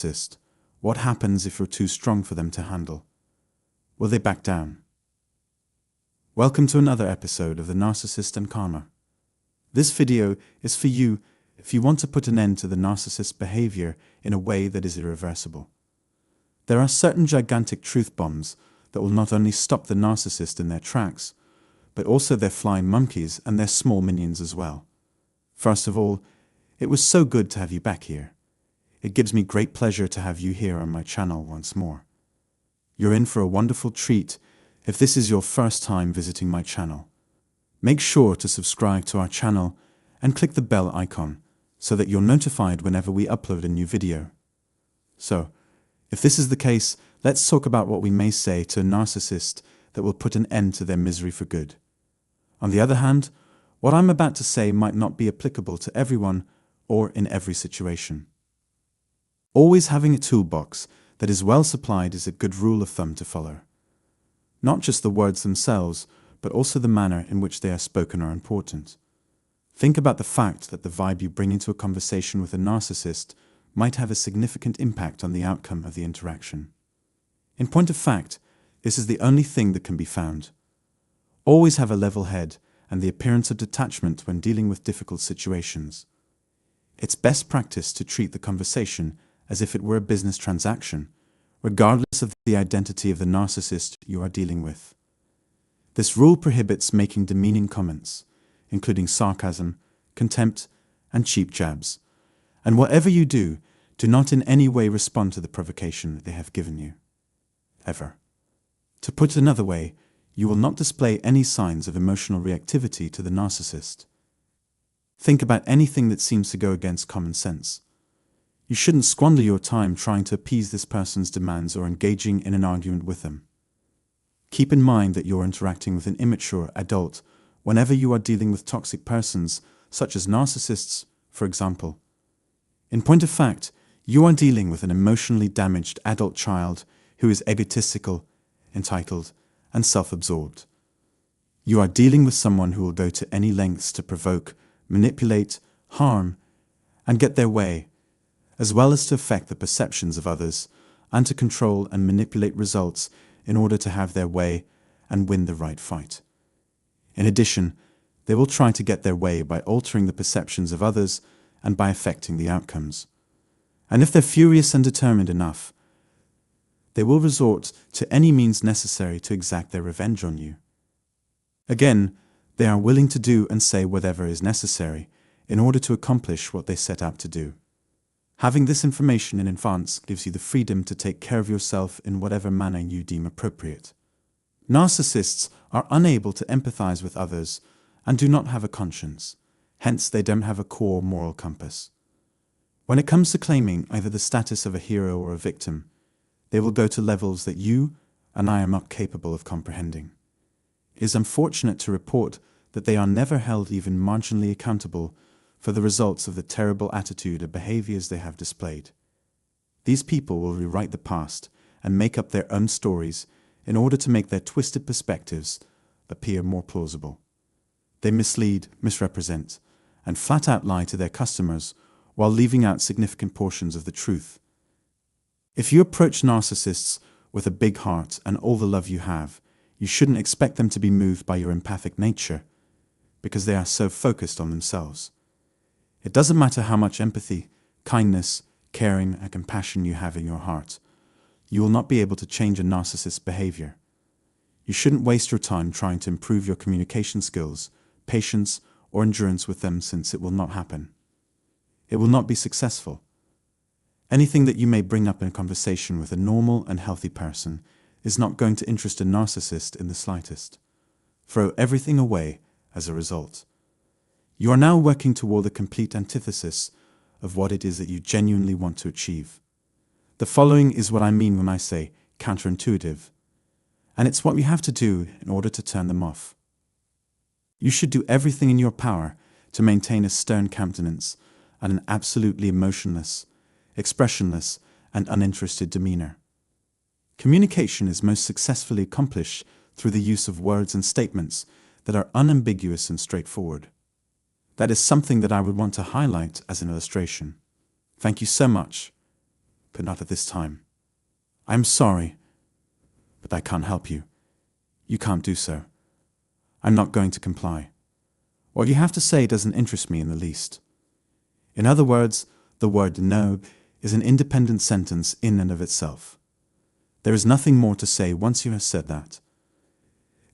narcissist? What happens if you're too strong for them to handle? Will they back down? Welcome to another episode of The Narcissist and Karma. This video is for you if you want to put an end to the narcissist's behavior in a way that is irreversible. There are certain gigantic truth bombs that will not only stop the narcissist in their tracks, but also their flying monkeys and their small minions as well. First of all, it was so good to have you back here. It gives me great pleasure to have you here on my channel once more. You're in for a wonderful treat if this is your first time visiting my channel. Make sure to subscribe to our channel and click the bell icon so that you're notified whenever we upload a new video. So, if this is the case, let's talk about what we may say to a narcissist that will put an end to their misery for good. On the other hand, what I'm about to say might not be applicable to everyone or in every situation. Always having a toolbox that is well supplied is a good rule of thumb to follow. Not just the words themselves, but also the manner in which they are spoken are important. Think about the fact that the vibe you bring into a conversation with a narcissist might have a significant impact on the outcome of the interaction. In point of fact, this is the only thing that can be found. Always have a level head and the appearance of detachment when dealing with difficult situations. It's best practice to treat the conversation as if it were a business transaction, regardless of the identity of the narcissist you are dealing with. This rule prohibits making demeaning comments, including sarcasm, contempt, and cheap jabs. And whatever you do not in any way respond to the provocation that they have given you. Ever. To put it another way, you will not display any signs of emotional reactivity to the narcissist. Think about anything that seems to go against common sense. You shouldn't squander your time trying to appease this person's demands or engaging in an argument with them. Keep in mind that you're interacting with an immature adult whenever you are dealing with toxic persons, such as narcissists, for example. In point of fact, you are dealing with an emotionally damaged adult child who is egotistical, entitled, and self-absorbed. You are dealing with someone who will go to any lengths to provoke, manipulate, harm, and get their way, as well as to affect the perceptions of others and to control and manipulate results in order to have their way and win the right fight. In addition, they will try to get their way by altering the perceptions of others and by affecting the outcomes. And if they're furious and determined enough, they will resort to any means necessary to exact their revenge on you. Again, they are willing to do and say whatever is necessary in order to accomplish what they set out to do. Having this information in advance gives you the freedom to take care of yourself in whatever manner you deem appropriate. Narcissists are unable to empathize with others and do not have a conscience, hence they don't have a core moral compass. When it comes to claiming either the status of a hero or a victim, they will go to levels that you and I are not capable of comprehending. It is unfortunate to report that they are never held even marginally accountable for the results of the terrible attitude or behaviors they have displayed. These people will rewrite the past and make up their own stories in order to make their twisted perspectives appear more plausible. They mislead, misrepresent, and flat out lie to their customers while leaving out significant portions of the truth. If you approach narcissists with a big heart and all the love you have, you shouldn't expect them to be moved by your empathic nature, because they are so focused on themselves. It doesn't matter how much empathy, kindness, caring, and compassion you have in your heart. You will not be able to change a narcissist's behavior. You shouldn't waste your time trying to improve your communication skills, patience, or endurance with them, since it will not happen. It will not be successful. Anything that you may bring up in a conversation with a normal and healthy person is not going to interest a narcissist in the slightest. Throw everything away as a result. You are now working toward the complete antithesis of what it is that you genuinely want to achieve. The following is what I mean when I say counterintuitive, and it's what you have to do in order to turn them off. You should do everything in your power to maintain a stern countenance and an absolutely emotionless, expressionless, and uninterested demeanor. Communication is most successfully accomplished through the use of words and statements that are unambiguous and straightforward. That is something that I would want to highlight as an illustration. Thank you so much. but not at this time. I'm sorry, but I can't help you. You can't do so. I'm not going to comply. What you have to say doesn't interest me in the least. In other words, the word no is an independent sentence in and of itself. There is nothing more to say once you have said that.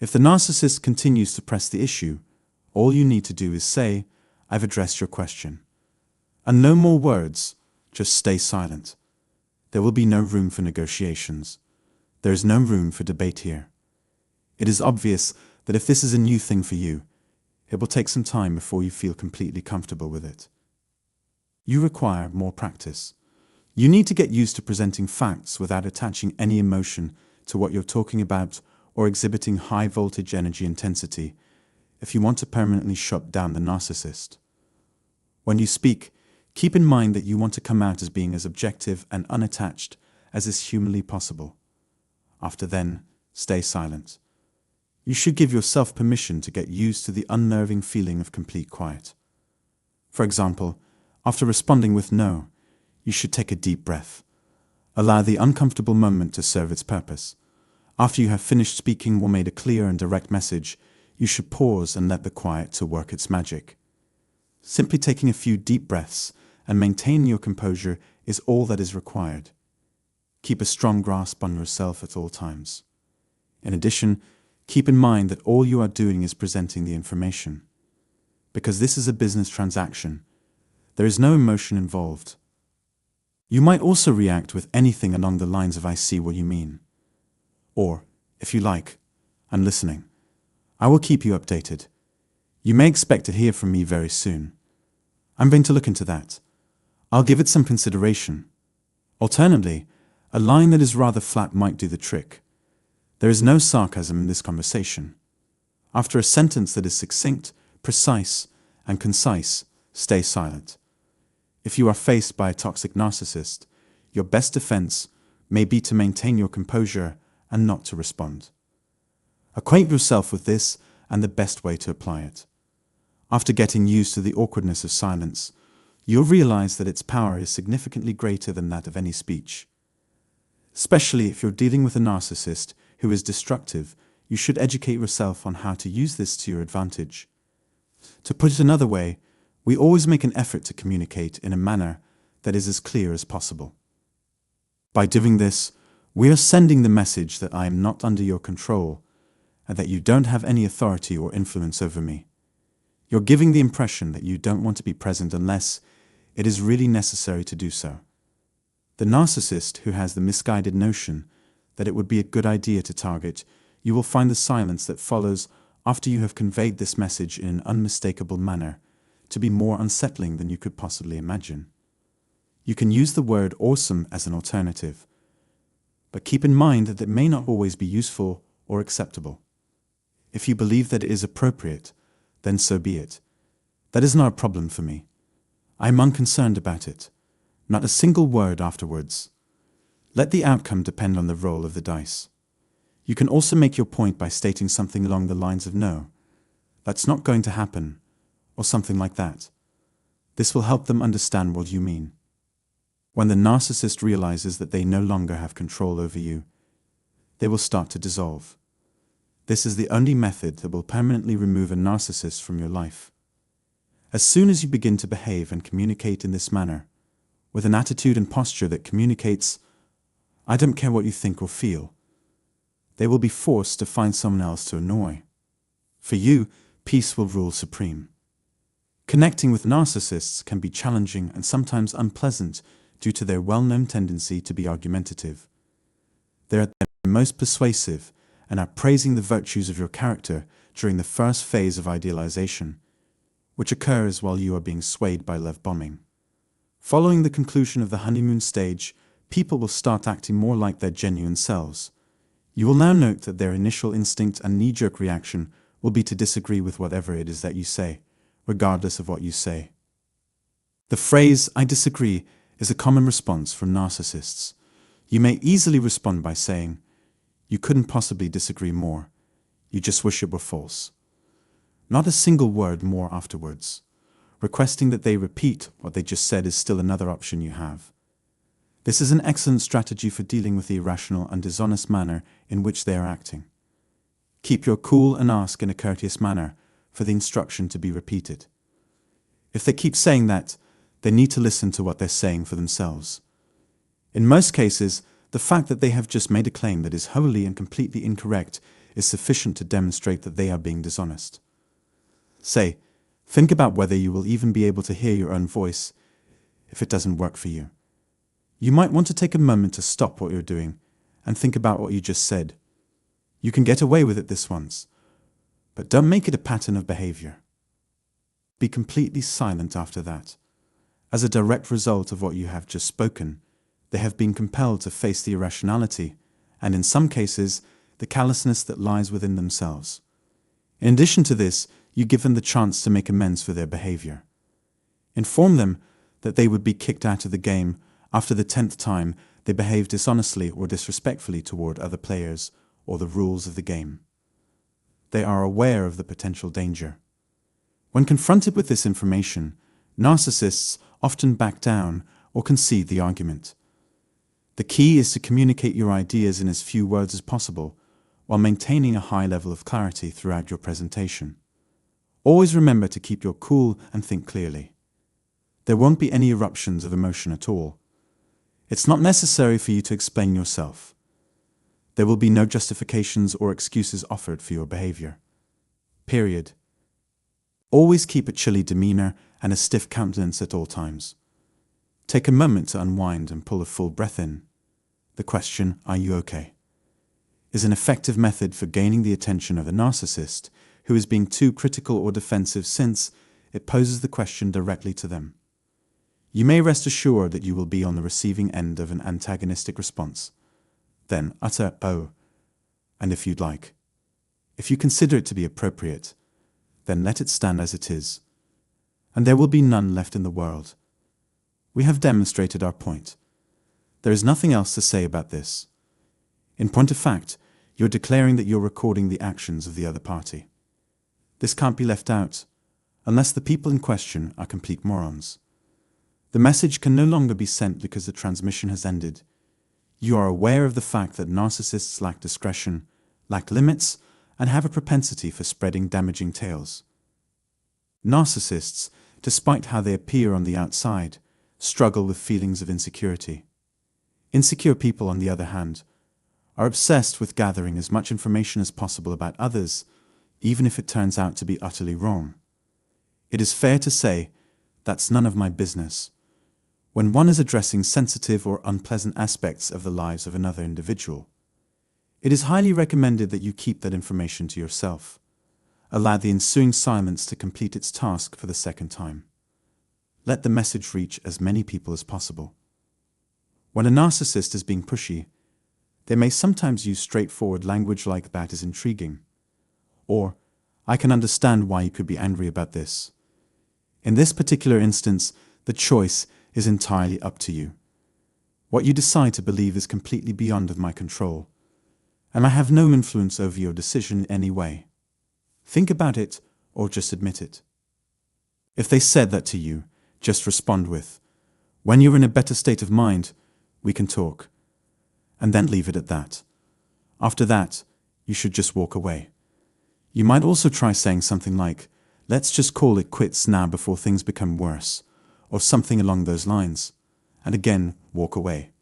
If the narcissist continues to press the issue, all you need to do is say, I've addressed your question. And no more words, just stay silent. There will be no room for negotiations. There is no room for debate here. It is obvious that if this is a new thing for you, it will take some time before you feel completely comfortable with it. You require more practice. You need to get used to presenting facts without attaching any emotion to what you're talking about or exhibiting high voltage energy intensity if you want to permanently shut down the narcissist. When you speak, keep in mind that you want to come out as being as objective and unattached as is humanly possible. After then, stay silent. You should give yourself permission to get used to the unnerving feeling of complete quiet. For example, after responding with no, you should take a deep breath. Allow the uncomfortable moment to serve its purpose. After you have finished speaking or made a clear and direct message, you should pause and let the quiet to work its magic. Simply taking a few deep breaths and maintaining your composure is all that is required. Keep a strong grasp on yourself at all times. In addition, keep in mind that all you are doing is presenting the information. Because this is a business transaction, there is no emotion involved. You might also react with anything along the lines of I see what you mean. Or, if you like, I'm listening. I will keep you updated. You may expect to hear from me very soon. I'm going to look into that. I'll give it some consideration. Alternatively, a line that is rather flat might do the trick. There is no sarcasm in this conversation. After a sentence that is succinct, precise, and concise, stay silent. If you are faced by a toxic narcissist, your best defense may be to maintain your composure and not to respond. Acquaint yourself with this and the best way to apply it. After getting used to the awkwardness of silence, you'll realize that its power is significantly greater than that of any speech. Especially if you're dealing with a narcissist who is destructive, you should educate yourself on how to use this to your advantage. To put it another way, we always make an effort to communicate in a manner that is as clear as possible. By doing this, we are sending the message that I am not under your control and that you don't have any authority or influence over me. You're giving the impression that you don't want to be present unless it is really necessary to do so. The narcissist who has the misguided notion that it would be a good idea to target, you will find the silence that follows after you have conveyed this message in an unmistakable manner to be more unsettling than you could possibly imagine. You can use the word awesome as an alternative, but keep in mind that it may not always be useful or acceptable. If you believe that it is appropriate, then so be it. That is not a problem for me. I am unconcerned about it. Not a single word afterwards. Let the outcome depend on the roll of the dice. You can also make your point by stating something along the lines of no, that's not going to happen, or something like that. This will help them understand what you mean. When the narcissist realizes that they no longer have control over you, they will start to dissolve. This is the only method that will permanently remove a narcissist from your life. As soon as you begin to behave and communicate in this manner, with an attitude and posture that communicates, I don't care what you think or feel, they will be forced to find someone else to annoy. For you, peace will rule supreme. Connecting with narcissists can be challenging and sometimes unpleasant due to their well-known tendency to be argumentative. They are at their most persuasive and are praising the virtues of your character during the first phase of idealization, which occurs while you are being swayed by love bombing. Following the conclusion of the honeymoon stage, people will start acting more like their genuine selves. You will now note that their initial instinct and knee-jerk reaction will be to disagree with whatever it is that you say, regardless of what you say. The phrase, I disagree, is a common response from narcissists. You may easily respond by saying, you couldn't possibly disagree more. You just wish it were false. Not a single word more afterwards. Requesting that they repeat what they just said is still another option you have. This is an excellent strategy for dealing with the irrational and dishonest manner in which they are acting. Keep your cool and ask in a courteous manner for the instruction to be repeated. If they keep saying that, they need to listen to what they're saying for themselves. In most cases, the fact that they have just made a claim that is wholly and completely incorrect is sufficient to demonstrate that they are being dishonest. Say, think about whether you will even be able to hear your own voice if it doesn't work for you. You might want to take a moment to stop what you're doing and think about what you just said. You can get away with it this once, but don't make it a pattern of behavior. Be completely silent after that. As a direct result of what you have just spoken, they have been compelled to face the irrationality, and in some cases, the callousness that lies within themselves. In addition to this, you give them the chance to make amends for their behavior. Inform them that they would be kicked out of the game after the 10th time they behave dishonestly or disrespectfully toward other players or the rules of the game. They are aware of the potential danger. When confronted with this information, narcissists often back down or concede the argument. The key is to communicate your ideas in as few words as possible, while maintaining a high level of clarity throughout your presentation. Always remember to keep your cool and think clearly. There won't be any eruptions of emotion at all. It's not necessary for you to explain yourself. There will be no justifications or excuses offered for your behavior. Period. Always keep a chilly demeanor and a stiff countenance at all times. Take a moment to unwind and pull a full breath in. The question, "Are you okay?" is an effective method for gaining the attention of a narcissist who is being too critical or defensive, since it poses the question directly to them. You may rest assured that you will be on the receiving end of an antagonistic response. Then utter "oh," and if you'd like. If you consider it to be appropriate, then let it stand as it is, and there will be none left in the world. We have demonstrated our point. There is nothing else to say about this. In point of fact, you're declaring that you're recording the actions of the other party. This can't be left out, unless the people in question are complete morons. The message can no longer be sent because the transmission has ended. You are aware of the fact that narcissists lack discretion, lack limits, and have a propensity for spreading damaging tales. Narcissists, despite how they appear on the outside, struggle with feelings of insecurity. Insecure people, on the other hand, are obsessed with gathering as much information as possible about others, even if it turns out to be utterly wrong. It is fair to say, "That's none of my business," when one is addressing sensitive or unpleasant aspects of the lives of another individual. It is highly recommended that you keep that information to yourself. Allow the ensuing silence to complete its task for the second time. Let the message reach as many people as possible. When a narcissist is being pushy, they may sometimes use straightforward language like "that is intriguing," or "I can understand why you could be angry about this." In this particular instance, the choice is entirely up to you. What you decide to believe is completely beyond of my control, and I have no influence over your decision in any way. Think about it, or just admit it. If they said that to you, just respond with, "When you're in a better state of mind, we can talk," and then leave it at that. After that, you should just walk away. You might also try saying something like, "Let's just call it quits now before things become worse," or something along those lines, and again walk away.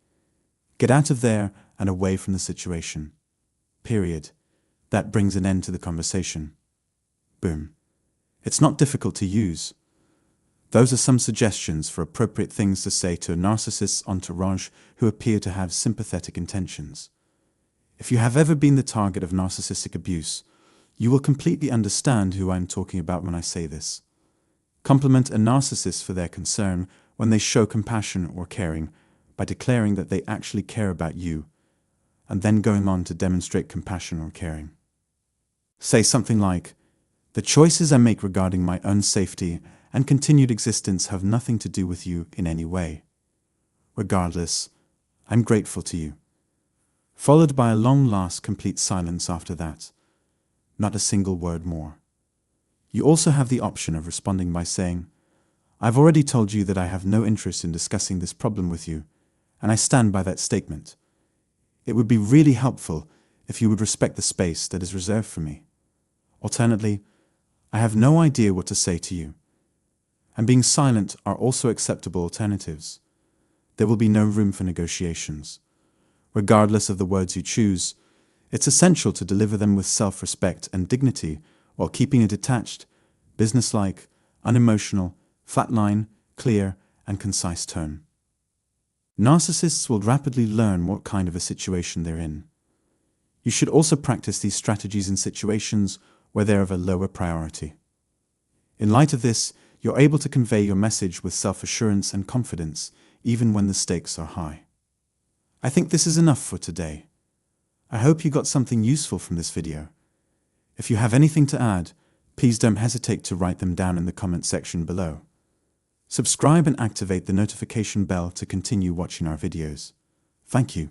Get out of there and away from the situation. Period. That brings an end to the conversation. Boom. It's not difficult to use. Those are some suggestions for appropriate things to say to a narcissist's entourage who appear to have sympathetic intentions. If you have ever been the target of narcissistic abuse, you will completely understand who I am talking about when I say this. Compliment a narcissist for their concern when they show compassion or caring by declaring that they actually care about you, and then going on to demonstrate compassion or caring. Say something like, "The choices I make regarding my own safety and continued existence have nothing to do with you in any way. Regardless, I'm grateful to you." Followed by a long-last complete silence after that. Not a single word more. You also have the option of responding by saying, "I've already told you that I have no interest in discussing this problem with you, and I stand by that statement. It would be really helpful if you would respect the space that is reserved for me. Alternately, I have no idea what to say to you. And being silent are also acceptable alternatives. There will be no room for negotiations. Regardless of the words you choose, it's essential to deliver them with self-respect and dignity while keeping a detached, businesslike, unemotional, flatline, clear, and concise tone. Narcissists will rapidly learn what kind of a situation they're in. You should also practice these strategies in situations where they're of a lower priority. In light of this, you're able to convey your message with self-assurance and confidence, even when the stakes are high. I think this is enough for today. I hope you got something useful from this video. If you have anything to add, please don't hesitate to write them down in the comment section below. Subscribe and activate the notification bell to continue watching our videos. Thank you.